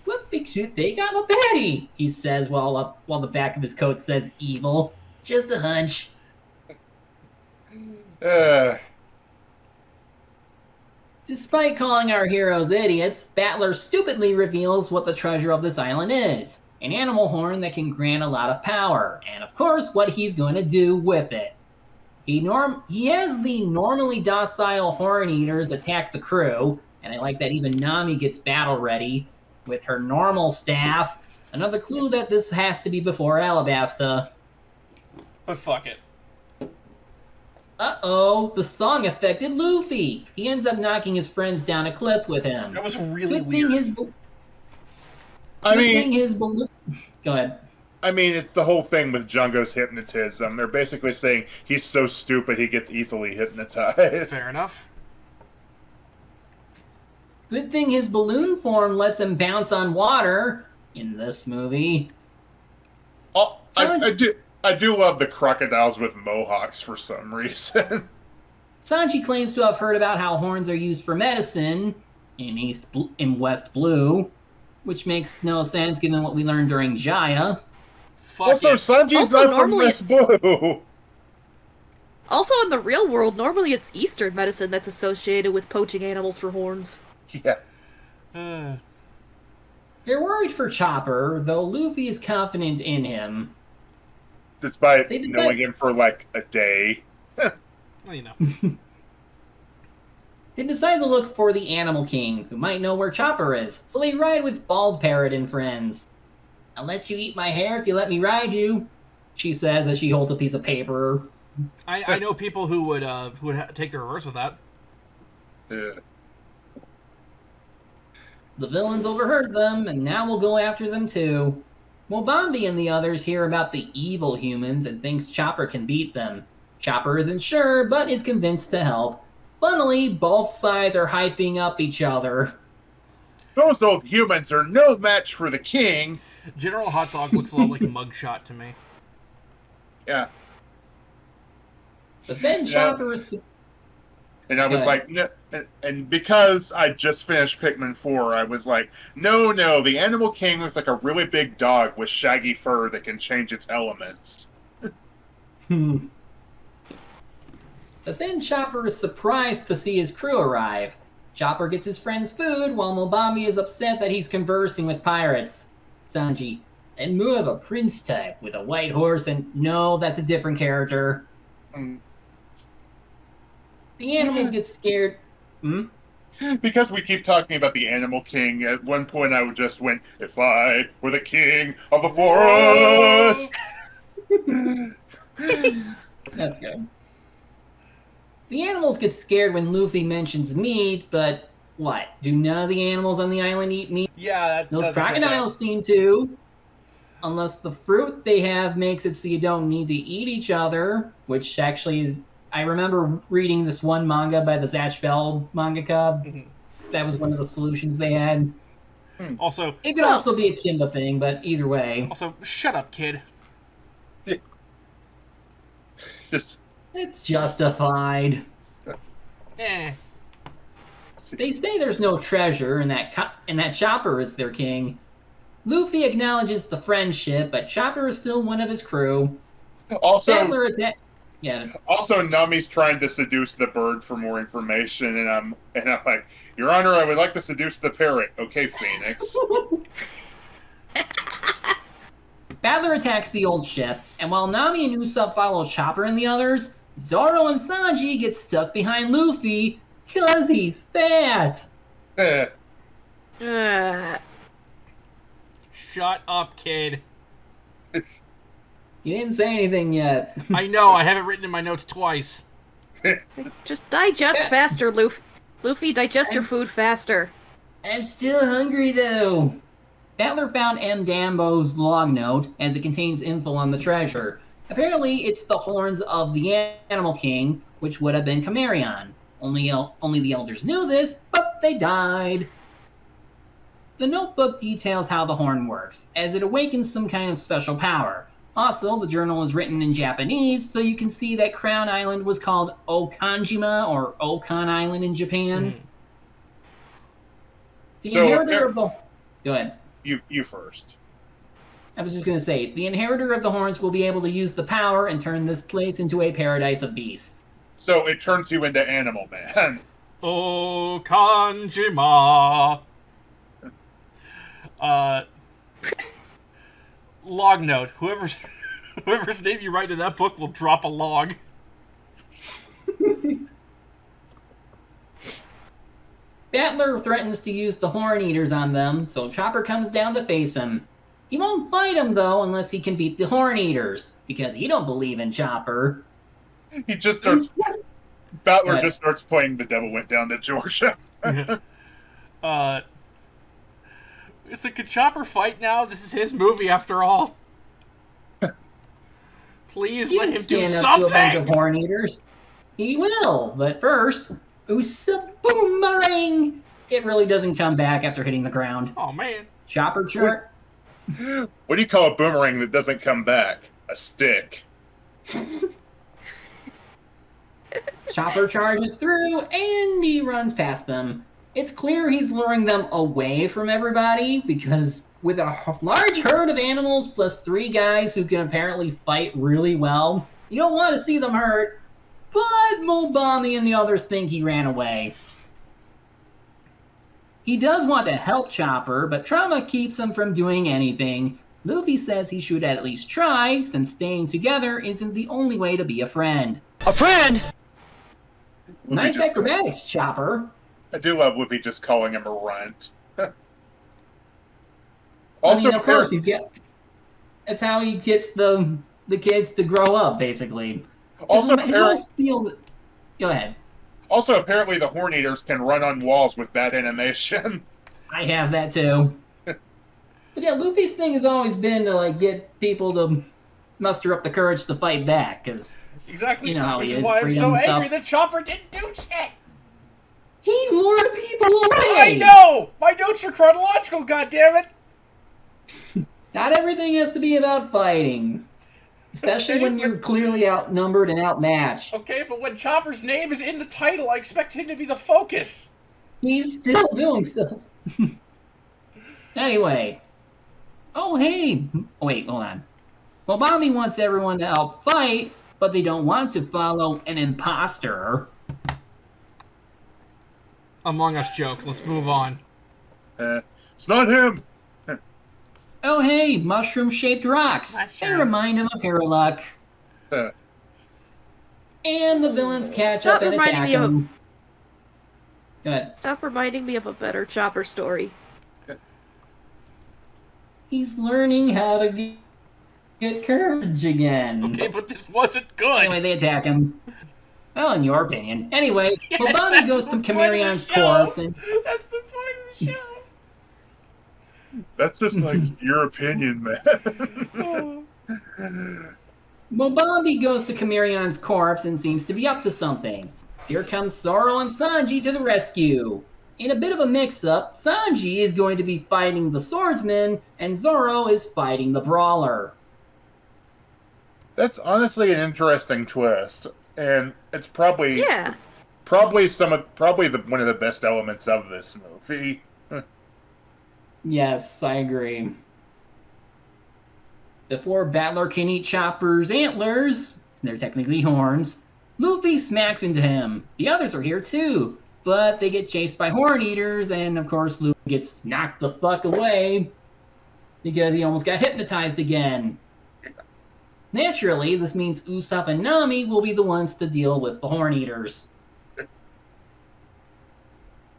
What makes you think I'm a baddie? He says while the back of his coat says evil. Just a hunch. Despite calling our heroes idiots, Battler stupidly reveals what the treasure of this island is. An animal horn that can grant a lot of power, and of course what he's going to do with it. He has the normally docile horn eaters attack the crew, and I like that even Nami gets battle ready with her normal staff. Another clue that this has to be before Alabasta. But fuck it. Uh-oh, the song affected Luffy. He ends up knocking his friends down a cliff with him. That was really weird. Balloon... Go ahead. I mean, it's the whole thing with Jungo's hypnotism. They're basically saying he's so stupid he gets easily hypnotized. Fair enough. Good thing his balloon form lets him bounce on water in this movie. Oh, I do love the crocodiles with mohawks for some reason. Sanji claims to have heard about how horns are used for medicine in West Blue, which makes no sense given what we learned during Jaya. Fuck also, it. Sanji's not from West Blue. Also, in the real world, normally it's Eastern medicine that's associated with poaching animals for horns. Yeah. They're worried for Chopper, though Luffy is confident in him. Despite knowing him for like a day. Well, you know. They decide to look for the Animal King, who might know where Chopper is, so they ride with Bald Parrot and friends. I'll let you eat my hair if you let me ride you, she says as she holds a piece of paper. I know people who would take the reverse of that. Yeah. The villains overheard them, and now we'll go after them too. Mobambi and the others hear about the evil humans and thinks Chopper can beat them. Chopper isn't sure, but is convinced to help. Funnily, both sides are hyping up each other. Those old humans are no match for the king. General Hot Dog looks a lot like Mugshot to me. Yeah. But then Chopper is... And I was like, no, and because I just finished Pikmin 4, I was like, no, the Animal King looks like a really big dog with shaggy fur that can change its elements. But then Chopper is surprised to see his crew arrive. Chopper gets his friend's food, while Mobambi is upset that he's conversing with pirates. Sanji, and more of a prince type with a white horse and... No, that's a different character. The animals get scared. Because we keep talking about the Animal King, at one point I just went, if I were the king of the forest! That's good. The animals get scared when Luffy mentions meat, but what? Do none of the animals on the island eat meat? Yeah, Those crocodiles seem to. Unless the fruit they have makes it so you don't need to eat each other, which actually is... I remember reading this one manga by the Zatchbell mangaka. That was one of the solutions they had. Also, it could also be a Kimba thing, but either way. Also, shut up, kid. It's justified. They say there's no treasure and that Chopper is their king. Luffy acknowledges the friendship, but Chopper is still one of his crew. Also, Nami's trying to seduce the bird for more information, and I'm like, Your Honor, I would like to seduce the parrot. Okay, Phoenix. Battler attacks the old ship, and while Nami and Usopp follow Chopper and the others, Zoro and Sanji get stuck behind Luffy because he's fat. Shut up, kid. You didn't say anything yet. I know, I have it written in my notes twice. Just digest faster, Luffy. Luffy, digest your food faster. I'm still hungry, though. Battler found M. Dambo's log note, as it contains info on the treasure. Apparently, it's the horns of the Animal King, which would have been Chameleon. Only the elders knew this, but they died. The notebook details how the horn works, as it awakens some kind of special power. Also, the journal is written in Japanese, so you can see that Crown Island was called Okanjima, or Okan Island in Japan. The inheritor of the... Go ahead. You first. I was just going to say, the inheritor of the horns will be able to use the power and turn this place into a paradise of beasts. So it turns you into Animal Man. Oh, Kanjima. Log note. Whoever's name you write in that book will drop a log. Battler threatens to use the Horn Eaters on them, so Chopper comes down to face him. He won't fight him, though, unless he can beat the Horn Eaters, because he don't believe in Chopper. He just starts... Battler just starts playing The Devil Went Down to Georgia. So could Chopper fight now? This is his movie after all. Please let him do stand up to a bunch of something! Horn Eaters. He will, but first, Usa Boomerang! It really doesn't come back after hitting the ground. Oh, man. Chopper chart. What do you call a boomerang that doesn't come back? A stick. Chopper charges through, and he runs past them. It's clear he's luring them away from everybody, because with a large herd of animals plus 3 guys who can apparently fight really well, you don't want to see them hurt, but Mobami and the others think he ran away. He does want to help Chopper, but trauma keeps him from doing anything. Luffy says he should at least try, since staying together isn't the only way to be a friend. A friend? Nice acrobatics, Chopper. I do love Luffy just calling him a runt. Also, of course, that's how he gets the kids to grow up, basically. Also, his whole spiel... Go ahead. Also, apparently the Horn Eaters can run on walls with that animation. I have that too. But yeah, Luffy's thing has always been to get people to muster up the courage to fight back, because Exactly. you know how he This is. is why I'm so freedom angry stuff. that Chopper didn't do shit! He lured people away! I know! My notes are chronological, goddammit! Not everything has to be about fighting. Especially Okay, when you're clearly outnumbered and outmatched. Okay, but when Chopper's name is in the title, I expect him to be the focus. He's still doing stuff. Anyway. Oh, hey. Oh, wait, hold on. Well, Bobby wants everyone to help fight, but they don't want to follow an imposter. Among Us joke. Let's move on. It's not him. Oh, hey, mushroom-shaped rocks. They remind him of Hero Luck. And the villains catch up and attack him. Go ahead. Stop reminding me of a better Chopper story. He's learning how to get courage again. Okay, but this wasn't good. Anyway, they attack him. Well, in your opinion. Anyway, Yes, Bobby that's goes to the point of the Camarion's show. corpse and... That's the point of the show. That's just like your opinion, man. Bobby goes to Camarion's corpse and seems to be up to something. Here comes Zoro and Sanji to the rescue. In a bit of a mix-up, Sanji is going to be fighting the swordsman, and Zoro is fighting the brawler. That's honestly an interesting twist, and it's probably Yeah. one of the best elements of this movie. Yes, I agree. Before Battler can eat Chopper's antlers, they're technically horns, Luffy smacks into him. The others are here too, but they get chased by Horn Eaters, and of course Luffy gets knocked the fuck away because he almost got hypnotized again. Naturally, this means Usopp and Nami will be the ones to deal with the Horn Eaters.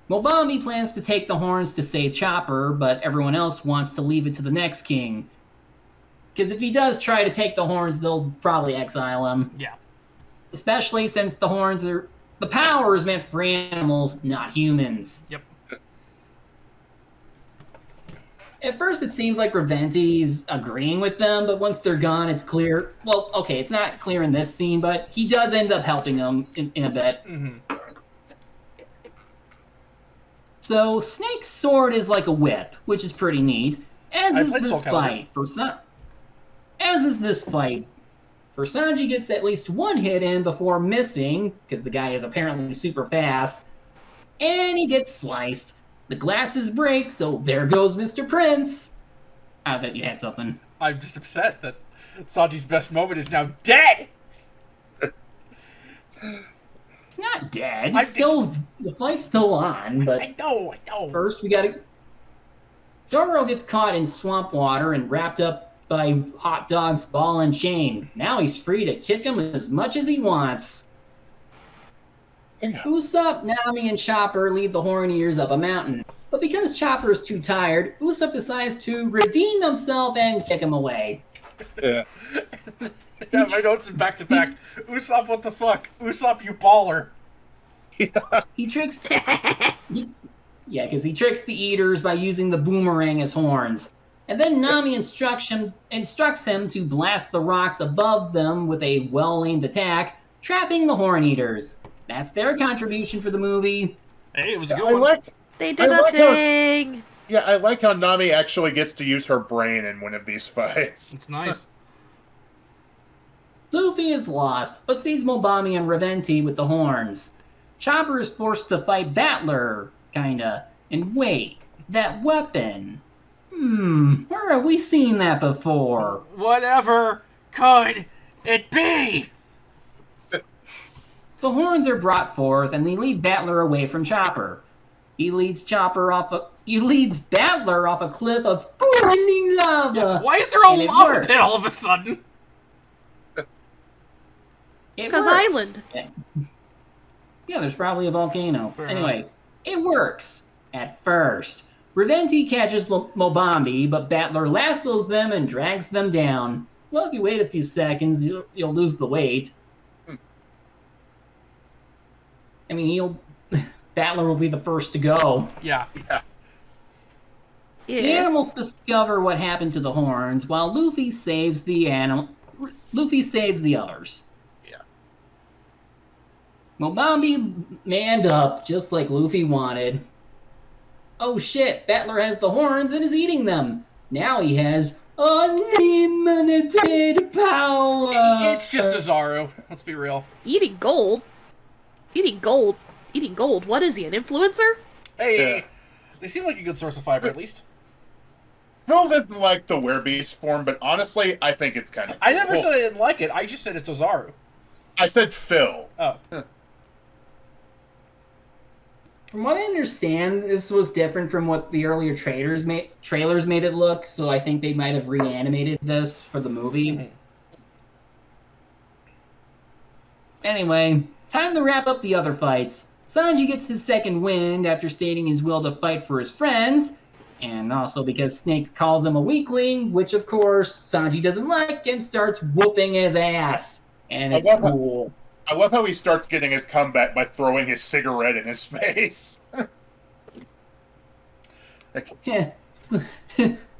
Mobami plans to take the horns to save Chopper, but everyone else wants to leave it to the next king. Because if he does try to take the horns, they'll probably exile him. Yeah. Especially since the horns are... The power is meant for animals, not humans. Yep. At first it seems like Reventi's agreeing with them, but once they're gone, it's clear... Well, okay, it's not clear in this scene, but he does end up helping them in a bit. Mm-hmm. So, Snake's sword is like a whip, which is pretty neat, as is this fight. As is this fight. For Sanji gets at least one hit in before missing, because the guy is apparently super fast, and he gets sliced. The glasses break, so there goes Mr. Prince. I bet you had something. I'm just upset that Sanji's best moment is now dead! It's not dead. The fight's still on, but I know. first we gotta... Zoro gets caught in swamp water and wrapped up by Hot Dog's ball and chain. Now he's free to kick him as much as he wants. Usopp, Nami, and Chopper lead the Horn Eaters up a mountain. But because Chopper is too tired, Usopp decides to redeem himself and kick him away. Yeah. Yeah, my notes are back to back. Usopp, what the fuck? Usopp, you baller. He tricks... Yeah, because he tricks the Eaters by using the boomerang as horns. And then Nami instructs him to blast the rocks above them with a well-aimed attack, trapping the Horn Eaters. That's their contribution for the movie. Hey, it was a good one. They did a thing! I like how Nami actually gets to use her brain in one of these fights. It's nice. Luffy is lost, but sees Mobami and Reventi with the horns. Chopper is forced to fight Battler, kinda. And wait, that weapon... where have we seen that before? Whatever could it be? The horns are brought forth, and they lead Battler away from Chopper. He leads Battler off a cliff of blinding lava. Yeah, why is there a And it lava works. pit all of a sudden? Because works. island. Yeah, there's probably a volcano. Fair Anyway, it works. At first. Reventi catches Mobambi, but Battler lassos them and drags them down. Well, if you wait a few seconds, you'll lose the weight. I mean, Battler will be the first to go. Yeah. The animals discover what happened to the horns, while Luffy saves the others. Yeah. Mobambi manned up, just like Luffy wanted. Oh shit, Battler has the horns and is eating them. Now he has unlimited power. It's just a Zoro. Let's be real. Eating gold? Eating gold? What is he, an influencer? Hey, they seem like a good source of fiber, at least. Phil didn't like the Werebeast form, but honestly, I think it's kind of cool. I never said I didn't like it. I just said it's Ozaru. I said Phil. Oh. From what I understand, this was different from what the earlier trailers made it look, so I think they might have reanimated this for the movie. Mm-hmm. Anyway, time to wrap up the other fights. Sanji gets his second wind after stating his will to fight for his friends, and also because Snake calls him a weakling, which of course Sanji doesn't like and starts whooping his ass. And it's cool. I love how he starts getting his comeback by throwing his cigarette in his face.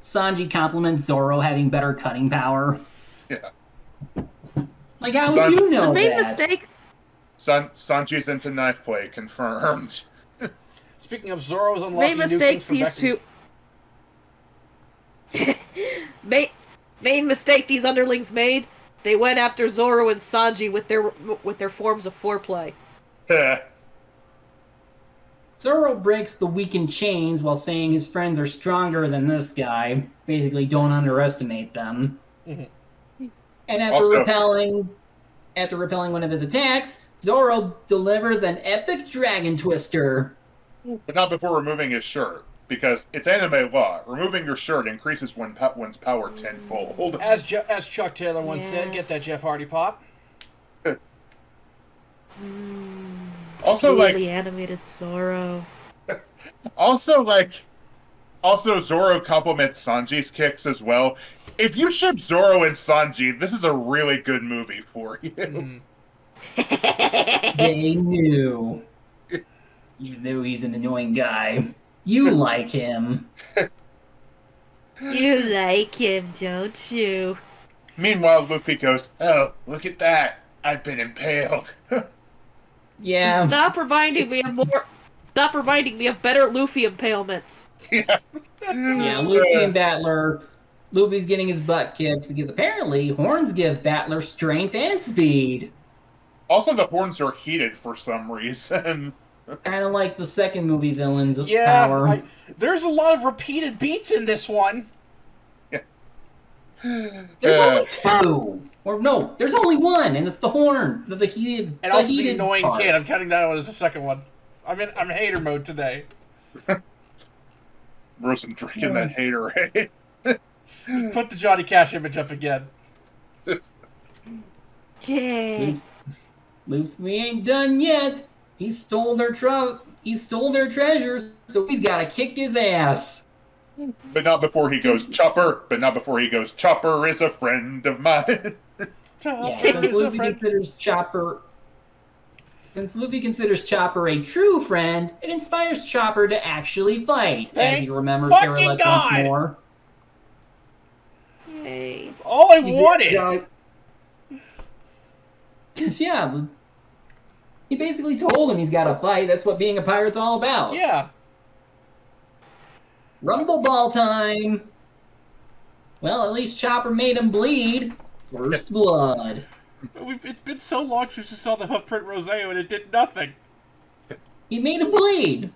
Sanji compliments Zoro having better cutting power. Yeah. Like, how would you know The main that? mistake... Sanji's into knife play, confirmed. Speaking of Zoro's unlocking Main new mistake things for these Becky. two... main mistake these underlings made... They went after Zoro and Sanji with their forms of foreplay. Zoro breaks the weakened chains while saying his friends are stronger than this guy. Basically, don't underestimate them. Mm-hmm. And after repelling one of his attacks, Zoro delivers an epic dragon twister. But not before removing his shirt, because it's anime law. Removing your shirt increases one's power tenfold. As Chuck Taylor once said, get that Jeff Hardy pop. Also, Really animated Zoro. Also, Zoro compliments Sanji's kicks as well. If you ship Zoro and Sanji, this is a really good movie for you. Mm. They knew. You knew he's an annoying guy. You like him. You like him, don't you? Meanwhile, Luffy goes, "Oh, look at that! I've been impaled." Yeah. Stop reminding me of better Luffy impalements. Yeah. Yeah, Luffy and Battler Luffy's getting his butt kicked because apparently horns give Battler strength and speed. Also, the horns are heated for some reason. Kind of like the second movie villain's Yeah, power. there's a lot of repeated beats in this one. There's only two. Or no, there's only one, and it's the horn. The heated. And the also the heated annoying part. kid. I'm counting that one as the second one. I'm hater mode today. Rosen drinking that haterade. Put the Johnny Cash image up again. Yay. Luffy ain't done yet. He stole their treasures, so he's gotta kick his ass. But not before he goes Chopper. But not before he goes Chopper is a friend of mine. Yeah, since Luffy considers Chopper a true friend, it inspires Chopper to actually fight, as he remembers Derelict once more. Yay. That's all I wanted. Yeah, he basically told him he's got to fight. That's what being a pirate's all about. Yeah. Rumble ball time. Well, at least Chopper made him bleed. First blood. It's been so long since we saw the hoof print Roseo and it did nothing. He made him bleed.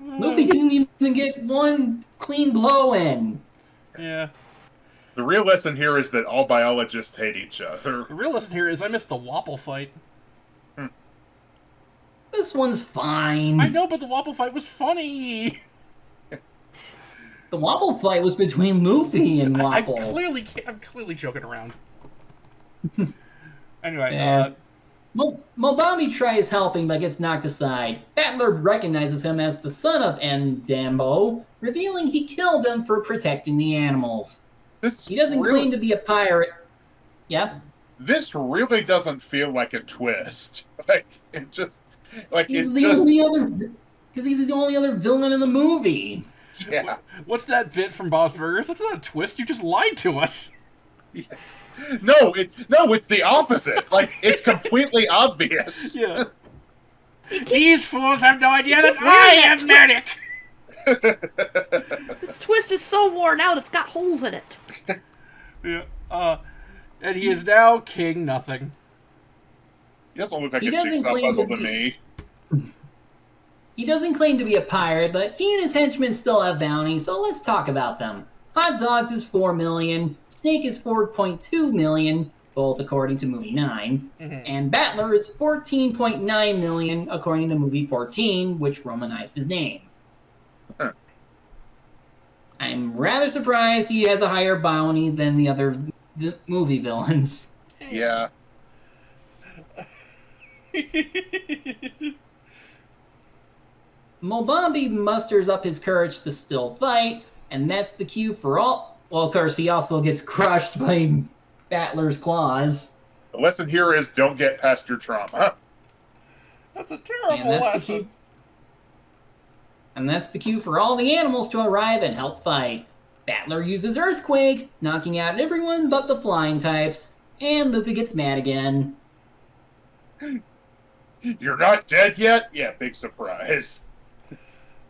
Luffy didn't even get one clean blow in. Yeah. The real lesson here is that all biologists hate each other. The real lesson here is I missed the Wapple fight. This one's fine. I know, but the Wapple fight was funny. The Wapple fight was between Luffy and Wapple. I'm clearly joking around. Anyway, Yeah. Mobambi tries helping but gets knocked aside. Battler recognizes him as the son of Ndambo, revealing he killed him for protecting the animals. He doesn't claim to be a pirate. Yep. This really doesn't feel like a twist. Like it just, like He's it the just, only other, because he's the only other villain in the movie. yeah. what's that bit from Bob's Burgers? That's not a twist. You just lied to us. No, it's the opposite. Like it's completely obvious. Yeah. These fools have no idea that I am Medic. This twist is so worn out, it's got holes in it. Yeah. And he is now King Nothing. He doesn't look like He a doesn't jigsaw claim puzzle to to be- me. He doesn't claim to be a pirate, but he and his henchmen still have bounties, so let's talk about them. Hot Dogs is 4 million, Snake is 4.2 million, both according to movie 9, and Battler is 14.9 million according to movie 14, which romanized his name. Huh. I'm rather surprised he has a higher bounty than the other movie villains. Yeah. Mobambi musters up his courage to still fight, and that's the cue for all. Well, of course, he also gets crushed by Battler's claws. The lesson here is don't get past your trauma. That's a terrible And that's the lesson. cue. And that's the cue for all the animals to arrive and help fight. Battler uses Earthquake, knocking out everyone but the flying types, and Luffy gets mad again. You're not dead yet? Yeah, big surprise.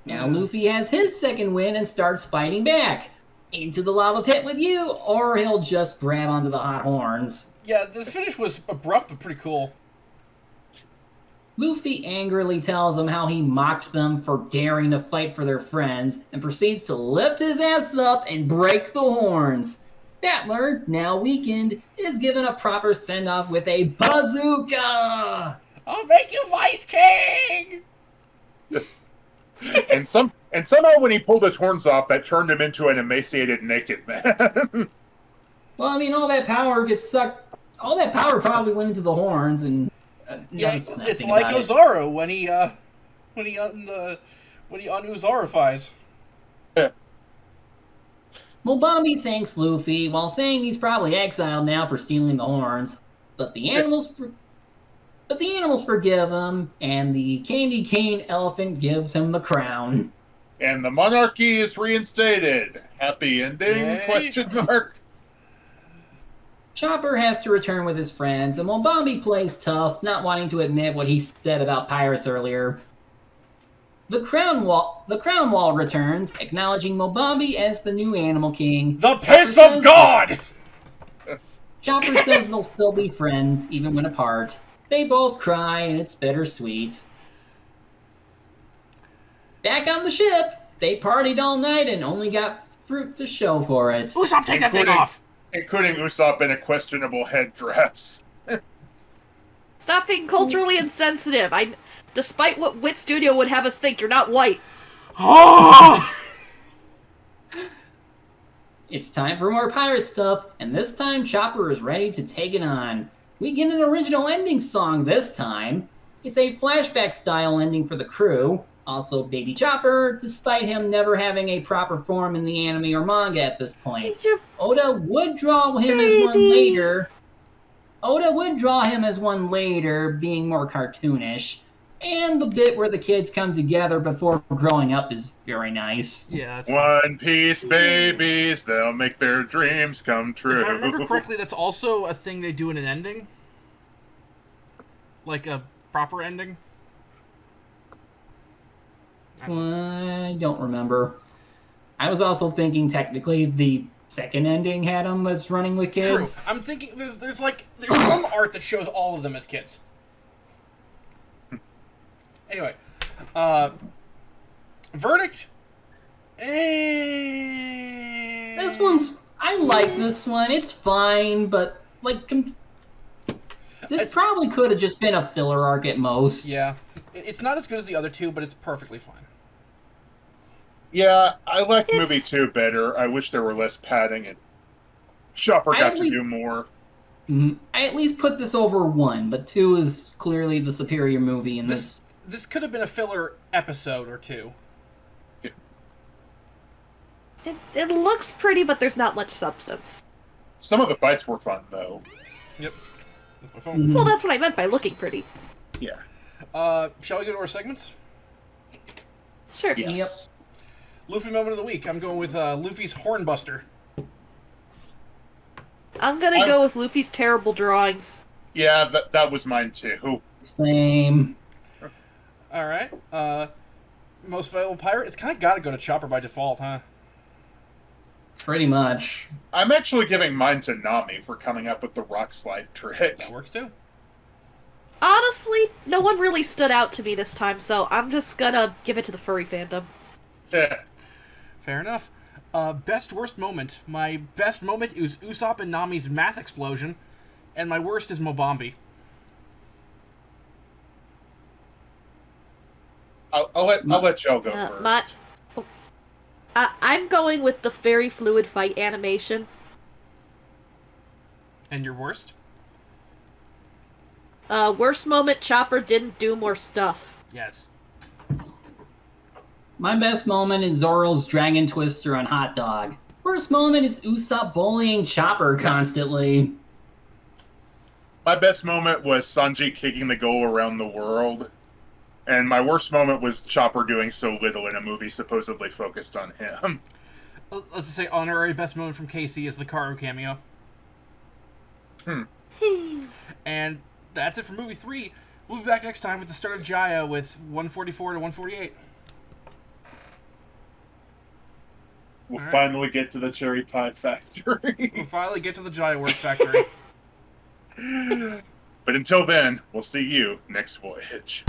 Now Luffy has his second win and starts fighting back. Into the lava pit with you, or he'll just grab onto the hot horns. Yeah, this finish was abrupt but pretty cool. Luffy angrily tells him how he mocked them for daring to fight for their friends, and proceeds to lift his ass up and break the horns. Battler, now weakened, is given a proper send-off with a bazooka! I'll make you Vice King! and somehow when he pulled his horns off, that turned him into an emaciated naked man. Well, I mean, all that power gets sucked. All that power probably went into the horns, and Yeah, that's it's nothing like about it. Ozaru when he unuzarifies. Mobambi thanks Luffy while saying he's probably exiled now for stealing the horns, but the animals forgive him, and the candy cane elephant gives him the crown. And the monarchy is reinstated. Happy ending? Yay. Question mark. Chopper has to return with his friends, and Mobambi plays tough, not wanting to admit what he said about pirates earlier. The Crown Wall returns, acknowledging Mobambi as the new Animal King. The piss of God! Chopper says they'll still be friends, even when apart. They both cry, and it's bittersweet. Back on the ship, they partied all night and only got fruit to show for it. Usopp, take that thing off! Including Usopp in a questionable headdress. Stop being culturally insensitive. Despite what Wit Studio would have us think, you're not white. Oh! It's time for more pirate stuff, and this time Chopper is ready to take it on. We get an original ending song this time. It's a flashback-style ending for the crew. Also, Baby Chopper, despite him never having a proper form in the anime or manga at this point. Oda would draw him as one later. Being more cartoonish. And the bit where the kids come together before growing up is very nice. Yeah, that's One Piece babies, they'll make their dreams come true. If I remember correctly, that's also a thing they do in an ending. Like a proper ending. I don't remember. I was also thinking technically the second ending had him as running with kids. True. I'm thinking there's some art that shows all of them as kids. Anyway, verdict. This one's. I like this one. It's fine, but this probably could have just been a filler arc at most. Yeah, it's not as good as the other two, but it's perfectly fine. Yeah, I like movie 2 better. I wish there were less padding and Chopper got to do more. I at least put this over 1, but 2 is clearly the superior movie in this. This could have been a filler episode or 2. It looks pretty, but there's not much substance. Some of the fights were fun, though. Yep. That's my phone. Well, that's what I meant by looking pretty. Yeah. Shall we go to our segments? Sure. Yes. Yep. Luffy moment of the week. I'm going with Luffy's Hornbuster. I'm gonna go with Luffy's terrible drawings. Yeah, that was mine too. Same. All right. Most valuable pirate. It's kind of got to go to Chopper by default, huh? Pretty much. I'm actually giving mine to Nami for coming up with the rock slide trick. That works too. Honestly, no one really stood out to me this time, so I'm just gonna give it to the furry fandom. Yeah. Fair enough. Best worst moment. My best moment is Usopp and Nami's math explosion, and my worst is Mobambi. I'll let y'all go first. I'm going with the very fluid fight animation. And your worst? Worst moment, Chopper didn't do more stuff. Yes. My best moment is Zoro's Dragon Twister on Hot Dog. Worst moment is Usopp bullying Chopper constantly. My best moment was Sanji kicking the goal around the world. And my worst moment was Chopper doing so little in a movie supposedly focused on him. Let's just say honorary best moment from Casey is the Karu cameo. And that's it for movie 3. We'll be back next time with the start of Jaya with 144 to 148. We'll finally get to the cherry pie factory. We'll finally get to the Jaya Works factory. But until then, we'll see you next voyage.